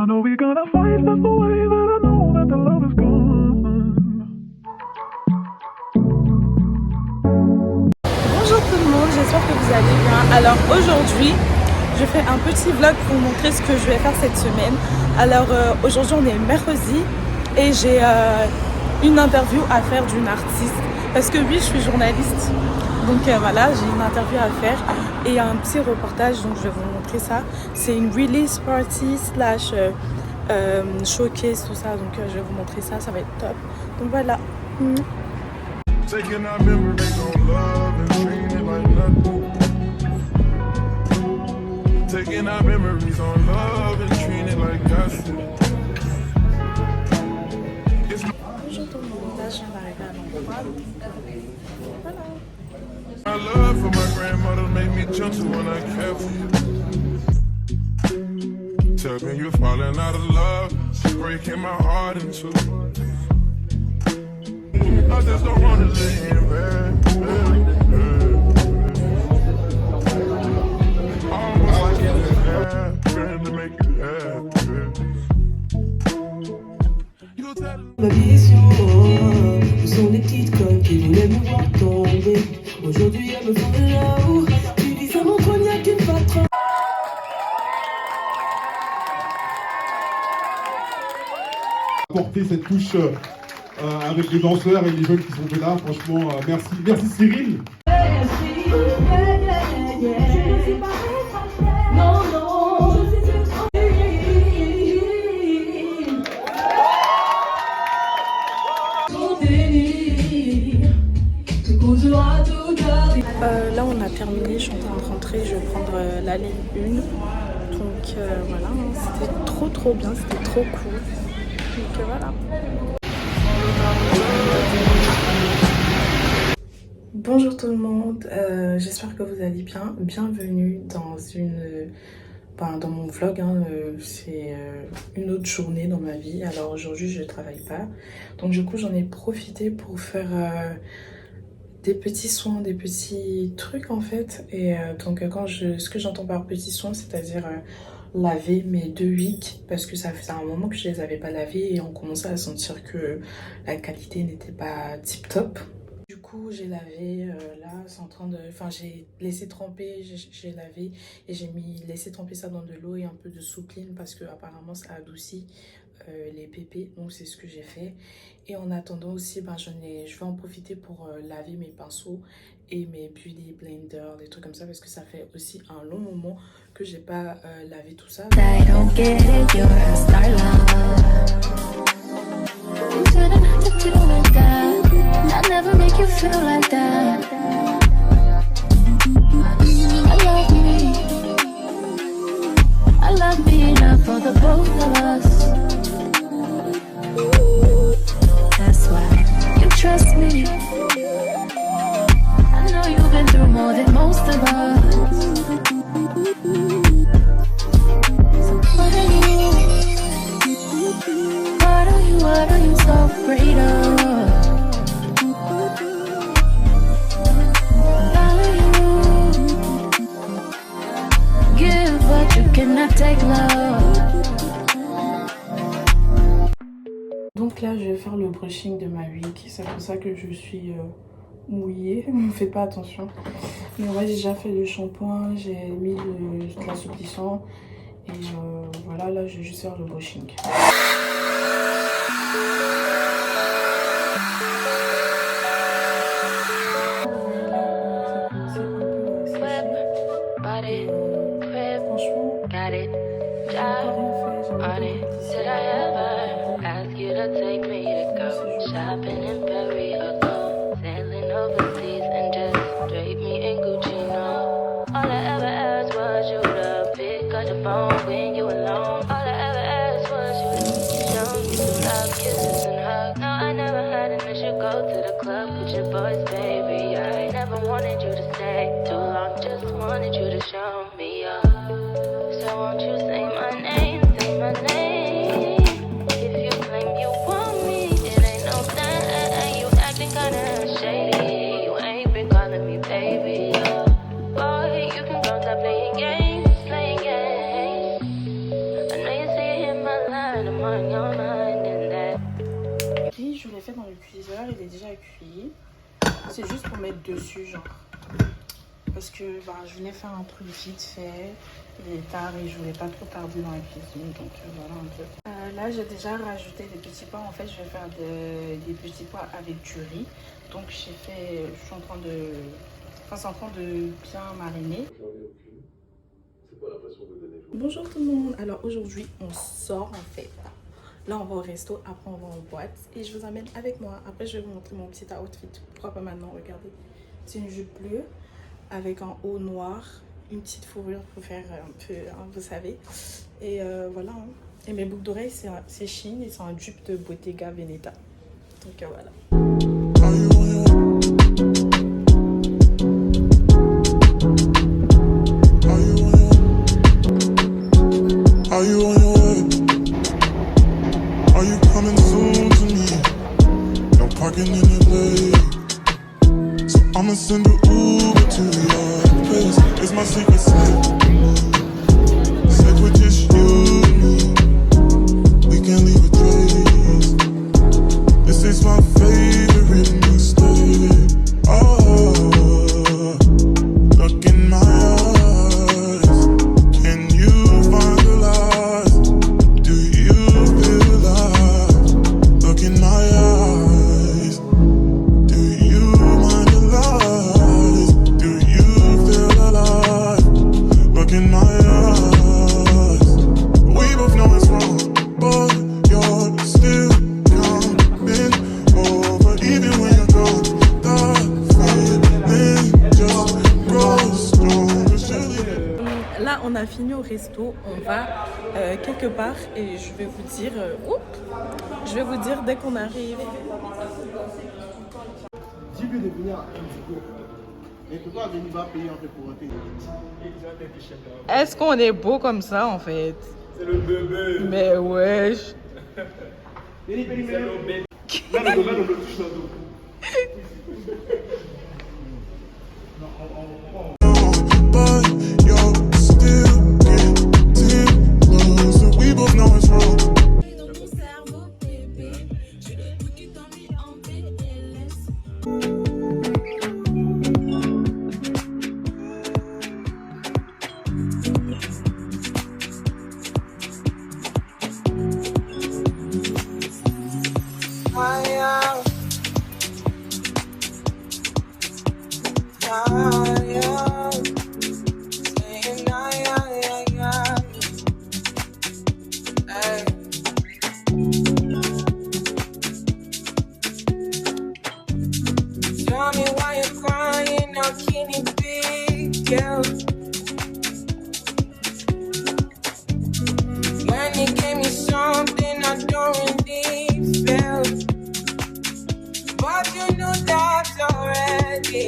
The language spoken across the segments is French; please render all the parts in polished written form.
know we're gonna fight, that's the way that I know that the love is gone. Bonjour tout le monde, j'espère que vous allez bien. Alors aujourd'hui, je fais un petit vlog pour vous montrer ce que je vais faire cette semaine. Alors aujourd'hui on est mercredi et j'ai une interview à faire d'une artiste. Parce que oui, je suis journaliste. Donc voilà, j'ai une interview à faire et un petit reportage, donc je vais vous montrer ça. C'est une release party slash showcase, tout ça, donc je vais vous montrer ça, ça va être top. Donc voilà. Taking our memories on love and treating it like nothing. Taking our memories on love and treating it like nothing. Bonjour tout le monde, là je viens d'arriver à l'endroit. Voilà. My love for my grandmother made me gentle when I care for you. Tell me you're falling out of love, breaking my heart in two. I just don't wanna live in bed. Almost like it's trying to make you happy. Ma vision, où sont les petites connes qui voulaient me voir tomber. Aujourd'hui elles me font de là-haut. Tu vis à mon cognac une patronne. Apporter cette touche avec les danseurs et les jeunes qui sont là, franchement, merci. Merci Cyril. Là on a terminé, je suis en train de rentrer, je vais prendre la ligne 1. Donc voilà, c'était trop bien, c'était trop cool. Donc voilà. Bonjour tout le monde, j'espère que vous allez bien. Bienvenue dans dans mon vlog, hein. C'est une autre journée dans ma vie. Alors aujourd'hui je ne travaille pas, donc du coup j'en ai profité pour faire des petits soins, des petits trucs en fait. Et donc ce que j'entends par petits soins, c'est-à-dire laver mes 2 wigs, parce que ça faisait un moment que je les avais pas lavés et on commençait à sentir que la qualité n'était pas tip top. Du coup j'ai lavé, là c'est en train de, enfin j'ai laissé tremper, j'ai lavé et j'ai laissé tremper ça dans de l'eau et un peu de soupline parce que apparemment ça adoucit les pépés, donc c'est ce que j'ai fait. Et en attendant aussi, je vais en profiter pour laver mes pinceaux et mes beauty blenders, des trucs comme ça, parce que ça fait aussi un long moment que j'ai pas lavé tout ça. I don't get it, you're a star I never make you feel like that. I love me enough for the both of us. That's why you trust me. I know you've been through more than most of us. So what are you so afraid of? Give what you cannot take, love. Donc là je vais faire le brushing de ma wig, c'est pour ça que je suis mouillée, ne faites pas attention. Mais ouais, j'ai déjà fait le shampoing, j'ai mis de l'assouplissant et voilà, là je vais juste faire le brushing. Take me to go shopping in Paris or go sailing overseas and just drape me in Gucci, no. All I ever asked was you to pick up the phone when you alone. All I ever asked was you to show me some love, kisses and hugs. No, I never had an issue, go to the club with your boys, baby. I never wanted you to stay too long, just wanted you to show me up. So won't you say my name, say my name. Boy, you can go stop playing games. I know you see it in my mettre dessus, genre. Parce que bah, je voulais faire un truc vite fait. Il est tard et je voulais pas trop tarder dans la cuisine. Donc voilà un peu. Là, j'ai déjà rajouté des petits pois. En fait, je vais faire des petits pois avec du riz. Donc je suis en train de... Enfin, c'est en train de bien mariner. Bonjour tout le monde. Alors aujourd'hui, on sort en fait. Là, on va au resto. Après, on va en boîte. Et je vous amène avec moi. Après, je vais vous montrer mon petit outfit. Pourquoi pas maintenant? Regardez. C'est une jupe bleue avec un haut noir, une petite fourrure pour faire un peu, hein, vous savez. Et voilà. Hein. Et mes boucles d'oreilles, c'est Shein et c'est un dupe de Bottega Veneta. Donc voilà. Are you on your way? Are you coming soon to me? No parking in LA, so I'ma send an Uber to your place. It's my secret safe. Safe with just you and me. We can't leave a trace. This is my favorite mistake. Oh, look in my eyes. Can you find the light? Do you feel alive? Look in my eyes. Do you mind the lies? Do you feel alive? Look in my eyes. We both know it's wrong, but you're still coming over. Even when you're gone, the feeling just grows stronger. Là, on a fini au resto. On va quelque part et je vais vous dire... dès qu'on arrive. Dis-lui de venir un petit peu. Et pourquoi venir va payer en fait pour rentrer? Est-ce qu'on est beau comme ça en fait? C'est le bébé. Mais wesh. C'est le bébé. But you're still getting closer. We both know it's wrong. Tell me why you're crying, how can it be, girl? When you gave me something I don't really feel, but you knew that already.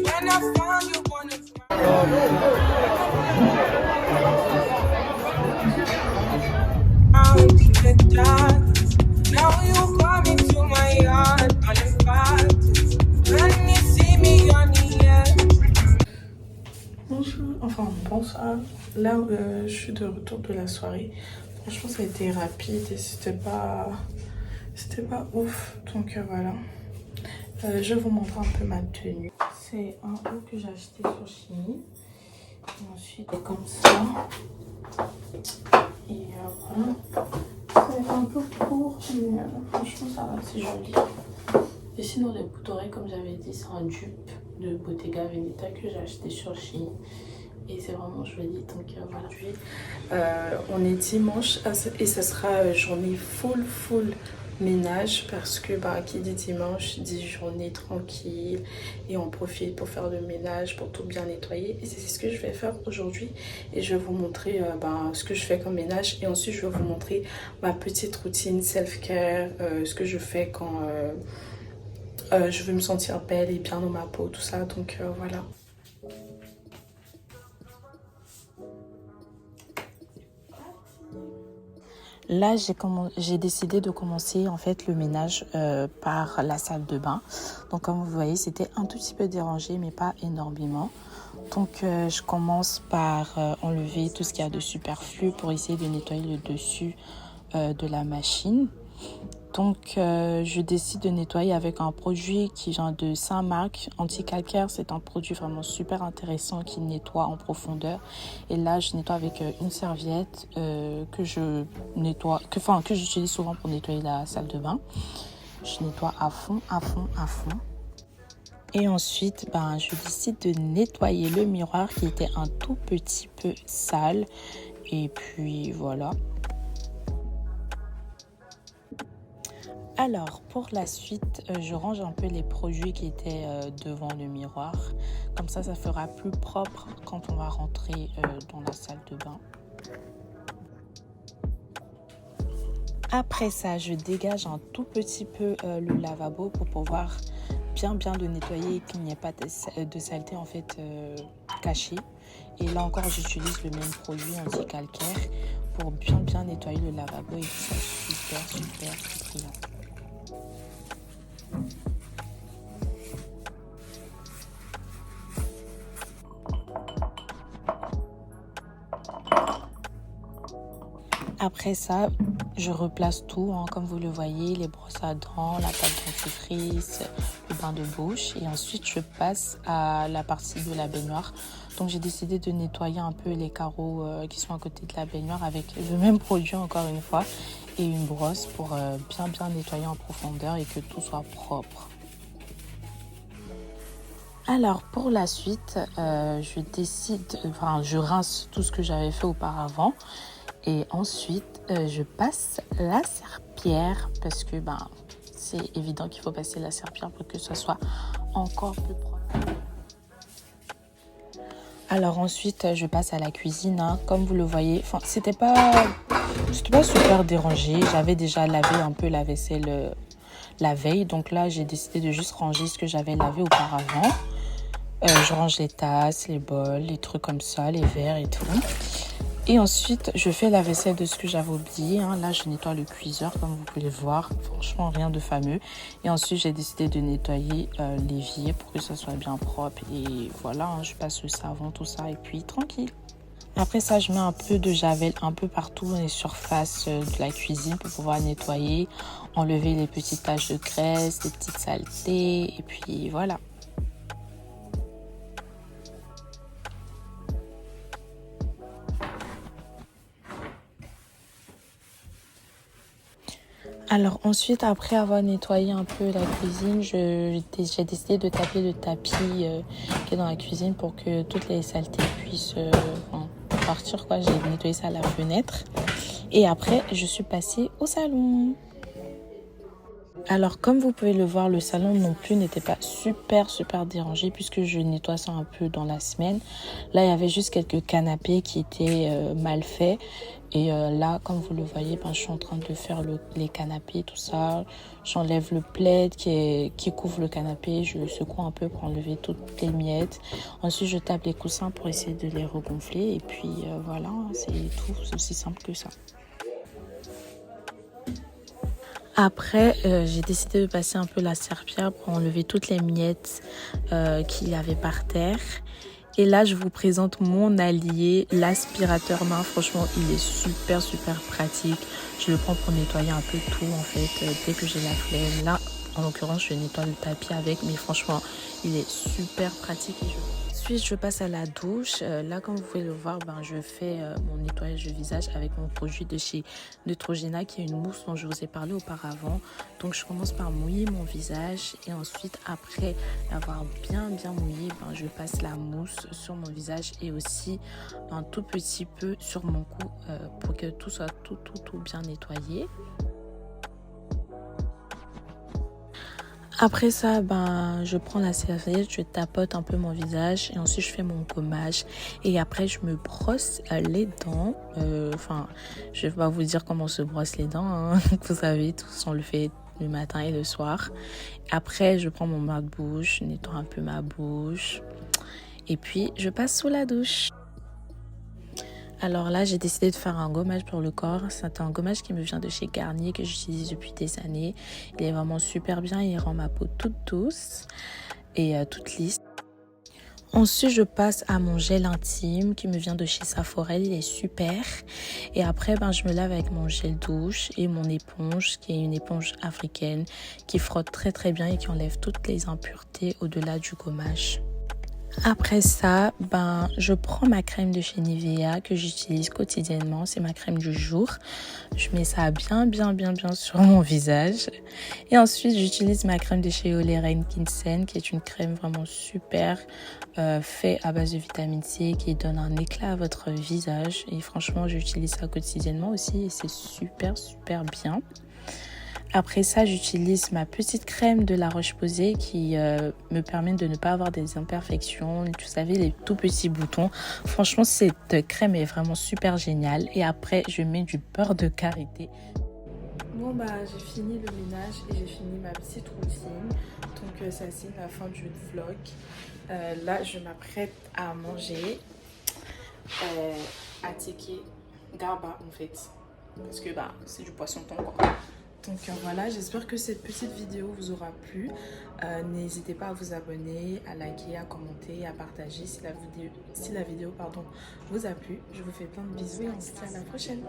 When I found you, wanna out to the dark. Now you come into my yard, when you see me on the air. Bonjour, enfin bonsoir. Là, je suis de retour de la soirée. Franchement, ça a été rapide et c'était pas ouf. Donc voilà. Je vais vous montrer un peu ma tenue. C'est un haut que j'ai acheté sur Shein. Et ensuite, comme ça. Et voilà. C'est un peu court, mais franchement, ça va, c'est joli. Et sinon, les boucles d'oreilles, comme j'avais dit, c'est un dupe de Bottega Veneta que j'ai acheté sur Shein. Et c'est vraiment joli. Donc voilà. On est dimanche et ça sera journée full ménage parce que qui dit dimanche dit journée tranquille et on profite pour faire le ménage, pour tout bien nettoyer. Et c'est ce que je vais faire aujourd'hui et je vais vous montrer ce que je fais comme ménage et ensuite je vais vous montrer ma petite routine self-care, ce que je fais quand je veux me sentir belle et bien dans ma peau, tout ça. Donc voilà. Là, j'ai décidé de commencer en fait le ménage par la salle de bain. Donc comme vous voyez, c'était un tout petit peu dérangé, mais pas énormément. Donc je commence par enlever tout ce qu'il y a de superflu pour essayer de nettoyer le dessus de la machine. Donc, je décide de nettoyer avec un produit qui vient de Saint-Marc, anti-calcaire. C'est un produit vraiment super intéressant qui nettoie en profondeur. Et là, je nettoie avec une serviette que j'utilise souvent pour nettoyer la salle de bain. Je nettoie à fond. Et ensuite, je décide de nettoyer le miroir qui était un tout petit peu sale. Et puis, voilà. Alors, pour la suite, je range un peu les produits qui étaient devant le miroir. Comme ça fera plus propre quand on va rentrer dans la salle de bain. Après ça, je dégage un tout petit peu le lavabo pour pouvoir bien le nettoyer et qu'il n'y ait pas de saleté en fait cachée. Et là encore, j'utilise le même produit anti-calcaire pour bien nettoyer le lavabo et que ça soit super brillant. Après ça, je replace tout, comme vous le voyez, les brosses à dents, la pâte dentifrice, le bain de bouche. Et ensuite, je passe à la partie de la baignoire. Donc, j'ai décidé de nettoyer un peu les carreaux qui sont à côté de la baignoire avec le même produit, encore une fois, et une brosse pour bien nettoyer en profondeur et que tout soit propre. Alors, pour la suite, je rince tout ce que j'avais fait auparavant. Et ensuite, je passe la serpillière parce que c'est évident qu'il faut passer la serpillière pour que ça soit encore plus propre. Alors ensuite, je passe à la cuisine. Comme vous le voyez, c'était pas super dérangé. J'avais déjà lavé un peu la vaisselle la veille. Donc là, j'ai décidé de juste ranger ce que j'avais lavé auparavant. Je range les tasses, les bols, les trucs comme ça, les verres et tout. Et ensuite, je fais la vaisselle de ce que j'avais oublié. Là, je nettoie le cuiseur, comme vous pouvez le voir. Franchement, rien de fameux. Et ensuite, j'ai décidé de nettoyer l'évier pour que ça soit bien propre. Et voilà, je passe le savon, tout ça, et puis tranquille. Après ça, je mets un peu de javel un peu partout dans les surfaces de la cuisine pour pouvoir nettoyer, enlever les petites taches de graisse, les petites saletés, et puis voilà. Alors ensuite, après avoir nettoyé un peu la cuisine, j'ai décidé de taper le tapis qui est dans la cuisine pour que toutes les saletés puissent partir. J'ai nettoyé ça à la fenêtre. Et après, je suis passée au salon. Alors comme vous pouvez le voir, le salon non plus n'était pas super dérangé puisque je nettoie ça un peu dans la semaine. Là, il y avait juste quelques canapés qui étaient mal faits. Et là, comme vous le voyez, je suis en train de faire les canapés, tout ça. J'enlève le plaid qui couvre le canapé. Je le secoue un peu pour enlever toutes les miettes. Ensuite, je tape les coussins pour essayer de les regonfler. Et puis voilà, c'est tout. C'est aussi simple que ça. Après, j'ai décidé de passer un peu la serpillière pour enlever toutes les miettes qu'il y avait par terre. Et là, je vous présente mon allié, l'aspirateur main. Franchement, il est super pratique. Je le prends pour nettoyer un peu tout, en fait, dès que j'ai la flemme. Là, en l'occurrence, je nettoie le tapis avec, mais franchement, il est super pratique. Ensuite, je passe à la douche. Là, comme vous pouvez le voir, je fais mon nettoyage de visage avec mon produit de chez Neutrogena, qui est une mousse dont je vous ai parlé auparavant. Donc, je commence par mouiller mon visage et ensuite, après l'avoir bien mouillé, je passe la mousse sur mon visage et aussi un tout petit peu sur mon cou pour que tout soit tout bien nettoyé. Après ça, je prends la serviette, je tapote un peu mon visage et ensuite je fais mon gommage. Et après, je me brosse les dents. Je vais pas vous dire comment on se brosse les dents. Vous savez, tous on le fait le matin et le soir. Après, je prends mon bain de bouche, je nettoie un peu ma bouche. Et puis, je passe sous la douche. Alors là, j'ai décidé de faire un gommage pour le corps. C'est un gommage qui me vient de chez Garnier que j'utilise depuis des années. Il est vraiment super bien. Il rend ma peau toute douce et toute lisse. Ensuite, je passe à mon gel intime qui me vient de chez Sephora, il est super. Et après, je me lave avec mon gel douche et mon éponge, qui est une éponge africaine, qui frotte très très bien et qui enlève toutes les impuretés au-delà du gommage. Après ça, je prends ma crème de chez Nivea que j'utilise quotidiennement. C'est ma crème du jour. Je mets ça bien sur mon visage. Et ensuite, j'utilise ma crème de chez Ole Renkinsen qui est une crème vraiment super faite à base de vitamine C qui donne un éclat à votre visage. Et franchement, j'utilise ça quotidiennement aussi et c'est super bien. Après ça, j'utilise ma petite crème de La Roche-Posay qui me permet de ne pas avoir des imperfections. Vous savez, les tout petits boutons. Franchement, cette crème est vraiment super géniale. Et après, je mets du beurre de karité. Bon j'ai fini le ménage et j'ai fini ma petite routine. Donc ça c'est la fin du vlog. Là, je m'apprête à manger attiéké garba en fait. Parce que c'est du poisson thon quoi. Donc voilà, j'espère que cette petite vidéo vous aura plu. N'hésitez pas à vous abonner, à liker, à commenter, à partager si la vidéo vous a plu. Je vous fais plein de bisous et on se dit à la prochaine.